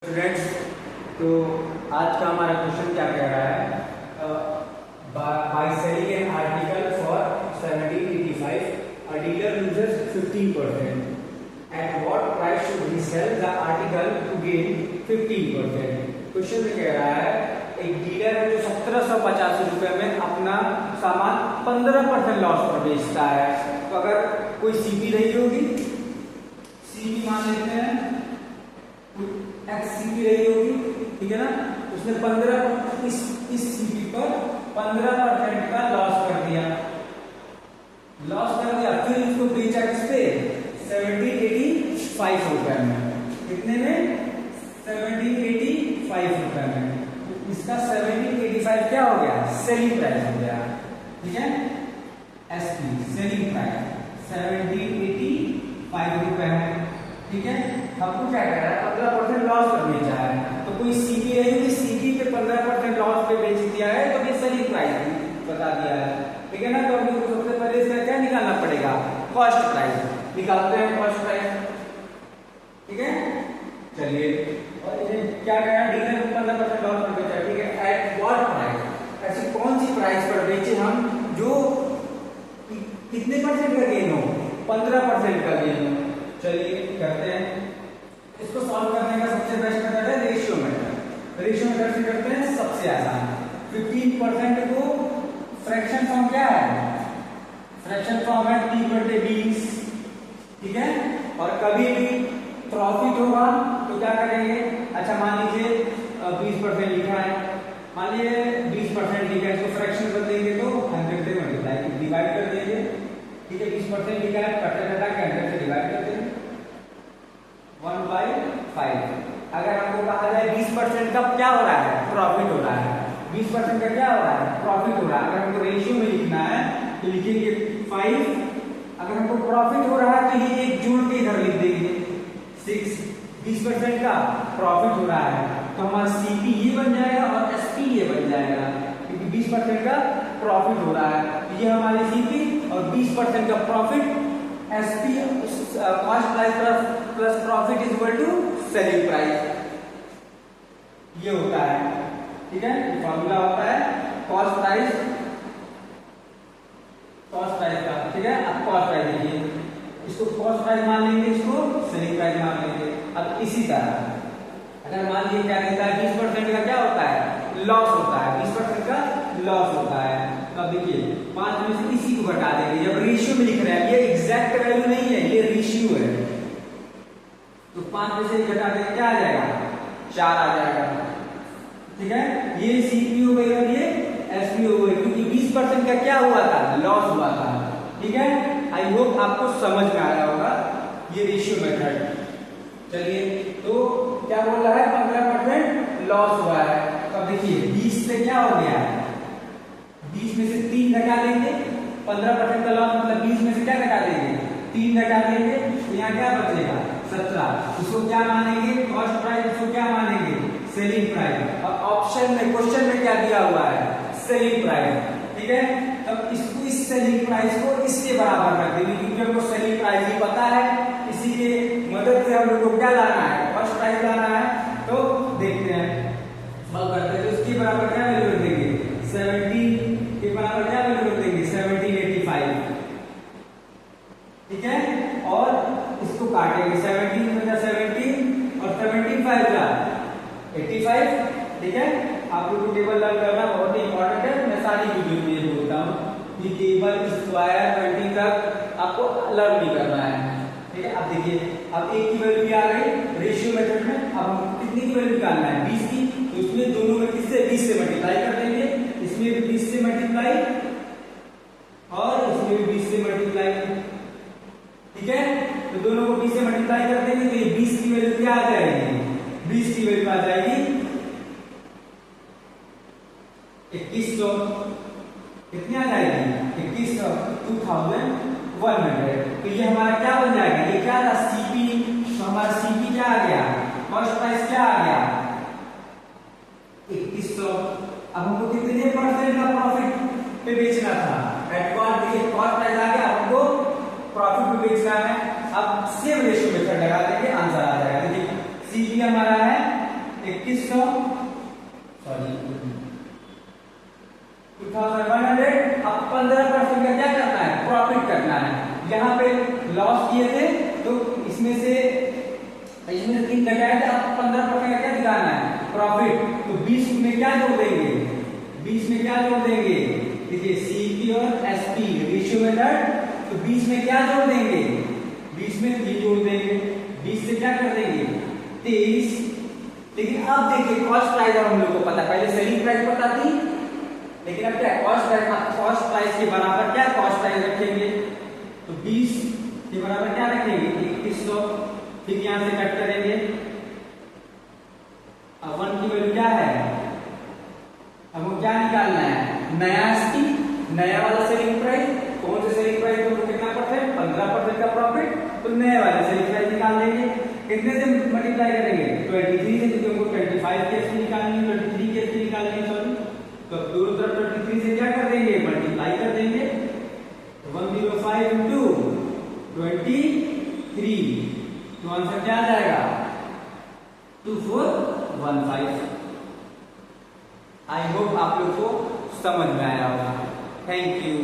Students, तो आज का हमारा क्वेश्चन क्या कह रहा है? By selling an article for 1785 a dealer loses 15%. At what price should he sell the article to gain 15%? Question में कह रहा है एक डीलर है जो 1785 रुपए में अपना सामान 15% लॉस पर बेचता है। तो अगर कोई सीपी रही होगी, सीपी मान लेते हैं एक्ससीपी रही होगी, ठीक है ना। उसने 15 इस सीपी पर 15% का लॉस कर दिया, फिर इसको बेचा किस पे? 1785 रुपए में। कितने में? 1785 रुपए में। तो इसका 1785 क्या हो गया? सेलिंग प्राइस हो गया, ठीक है। एसपी सेलिंग प्राइस 1785 रुपए है, ठीक है। हमको क्या कह रहा है? 15% लॉस पर बेचा है। तो कोई सीपी है कि सीपी पे 15% लॉस पे बेच दिया है, तो ये सेलिंग प्राइस बता दिया है, ठीक है ना। तो अभी सबसे पहले इसका क्या निकालना पड़ेगा? कॉस्ट प्राइस निकालते हैं, कॉस्ट प्राइस, ठीक है। चलिए, और ये क्या कह रहा है? डीलर को 15% लॉस पर बेचा, ठीक है। At what price? ऐसी कौन सी प्राइस पर बेचे हम जो कितने परसेंट का गेन हो? 15% का गेन हो। चलिए करते हैं इसको। सॉल्व करने का सबसे बेस्ट मेथड है रेशियो मेथड। रेशियो मेथड से करते हैं सबसे आसान। 15% को फ्रैक्शन फॉर्म क्या है? फ्रैक्शन फॉर्म है 3/20, ठीक है। और कभी भी प्रॉफिट होगा तो क्या करेंगे? अच्छा मान लीजिए 20% लिखा है, मान लीजिए 20% लिखा है, इसको फ्रैक्शन कर देंगे तो 100 से मल्टीप्लाई डिवाइड कर देंगे, ठीक है। 20% लिखा है, कटे घटा के 100 से डिवाइड कर देंगे 1/5। अगर हमको कहा जाए 20% का क्या हो रहा है? प्रॉफिट हो रहा है। 20% का क्या हो रहा है? प्रॉफिट हो रहा है। अगर हमको रेशियो में लिखना है तो लिखेंगे 5। अगर हमको प्रॉफिट हो रहा है तो ये एक जोड़ के इधर लिख देंगे 6। 20% का प्रॉफिट हो रहा है तो हमारा सीपी ये बन जाएगा और एसपी ये बन जाएगा, क्योंकि 20% का प्रॉफिट हो रहा है। तो ये हमारी सीपी और 20% का profit, SP cost price plus profit is equal to selling price, ये होता है, ठीक है। फॉर्मूला होता है कॉस्ट प्राइस का, ठीक है। अब कॉस्ट प्राइस देखिए, इसको कॉस्ट प्राइस मान लेंगे, इसको सेलिंग प्राइस मान लेंगे। अब इसी तरह अगर मान लीजिए क्या कहता है 20% का क्या होता है? लॉस होता है, 20% का लॉस होता है। तो अब देखिए 5 में से इसी को घटा देंगे। जब रेशियो में लिख रहे हैं, ये एग्जैक्ट वैल्यू नहीं है, ये रेशियो है, तो 5 में से घटा देंगे क्या आ जाएगा? 4 आ जाएगा, ठीक है। ये सीपी हो गई और ये एसपी हो गई, क्योंकि 20% का क्या हुआ था? लॉस हुआ था, ठीक है। आई होप आपको समझ में आया होगा ये रेशियो मेथड। चलिए, तो क्या बोल रहा है? 15% लॉस हुआ है। तो अब देखिए 20 से क्या हो गया? 20 में से 3 घटा देंगे। 15% का लॉस मतलब 20 में से क्या घटा देंगे? 3 घटा देंगे, तो यहाँ क्या बचेगा? 17। इसको क्या मानेंगे? Cost price. इसको क्या मानेंगे? Selling price. और ऑप्शन में, क्वेश्चन में क्या दिया हुआ है? सेलिंग प्राइस, ठीक है। तब इसको, इस सेलिंग प्राइस को इसके बराबर रख देंगे, क्योंकि हमको सेलिंग प्राइस ही पता है। इसी के मदद से हम लोग को क्या लाना है? कॉस्ट प्राइस लाना है। तो देखते हैं, सॉल्व करते हैं। तो इसके बराबर क्या वैल्यू रख देंगे? 17 के बराबर क्या वैल्यू रख देंगे? 1785, ठीक है। और इसको काटेंगे, 17 में 17 और 75 का 85, ठीक है। आप लोग को टेबल लर्न करना बहुत ही इंपॉर्टेंट है। मैं सारी वीडियो में ये बोलता हूँ कि टेबल, स्क्वायर, 20 तक आपको लर्न भी करना है, ठीक है। अब देखिए, अब एक की वैल्यू आ गई रेशियो मेथड में। अब हम कितनी की वैल्यू निकालना है? 20 की। तो इसमें दोनों में किससे? 20 से मल्टीप्लाई कर देंगे। इसमें भी 20 से मल्टीप्लाई और इसमें भी 20 से मल्टीप्लाई, ठीक है। तो दोनों को 20 से मल्टीप्लाई कर देंगे तो ये 20 की वैल्यू क्या आ जाएगी? 20 की वैल्यू आ जाएगी 2100। कितनी आ जाएगी? 2100, 2100। तो ये हमारा क्या बन जाएगा? ये क्या था? सीपी। तो हमारा सीपी क्या आ गया? कॉस्ट प्राइस क्या आ गया? 2100। अब हमको कितने परसेंट का प्रॉफिट पे बेचना था? एट कॉस्ट, देखिए कॉस्ट प्राइस आ गया, हमको प्रॉफिट पे बेचना है। अब सेम रेशियो मेथड लगा देंगे, आंसर आ जाएगा। देखिए सीपी हमारा है 2100 सॉरी 2100। अब 15% का क्या करना है, प्रॉफिट करना है। यहाँ पे लॉस किए थे तो इसमें से 3 घटाए थे, अब 15% का क्या दिखाना है, प्रॉफिट। तो 20 में क्या जोड़ देंगे, 20 में क्या जोड़ देंगे, देखिए सीपी और एसपी रेशियो मेथड। तो 20 में क्या जोड़ देंगे, 20 में 3 जोड़ देंगे, 20 से क्या कर देंगे 23। लेकिन अब देखिए कॉस्ट प्राइस हम लोग को पता, पहले सेलिंग प्राइस पता थी, लेकिन अब क्या कॉस्ट प्राइस, कॉस्ट प्राइस के बराबर क्या कॉस्ट प्राइस रखेंगे। तो 20 के बराबर क्या रखेंगे 2100। फिर यहां से कट करेंगे। अब 1 की वैल्यू क्या है, हमको क्या निकालना है, नया एसपी, नया वाला सेलिंग प्राइस। कौन से सेलिंग प्राइस को कितना परसेंट, 15% का प्रॉफिट। तो नए वाले सेलिंग प्राइस निकाल लेंगे। कितने से मल्टीप्लाई करेंगे, 23 से, क्योंकि हमको 25 की एसपी निकालनी है, 23 की एसपी निकालनी है, सॉरी। तो दोनों तरफ 23 से क्या कर देंगे, मल्टीप्लाई कर देंगे। 105 into 23, तो आंसर क्या आ जाएगा 2415। आई होप आप लोग को समझ में आया होगा। Thank you.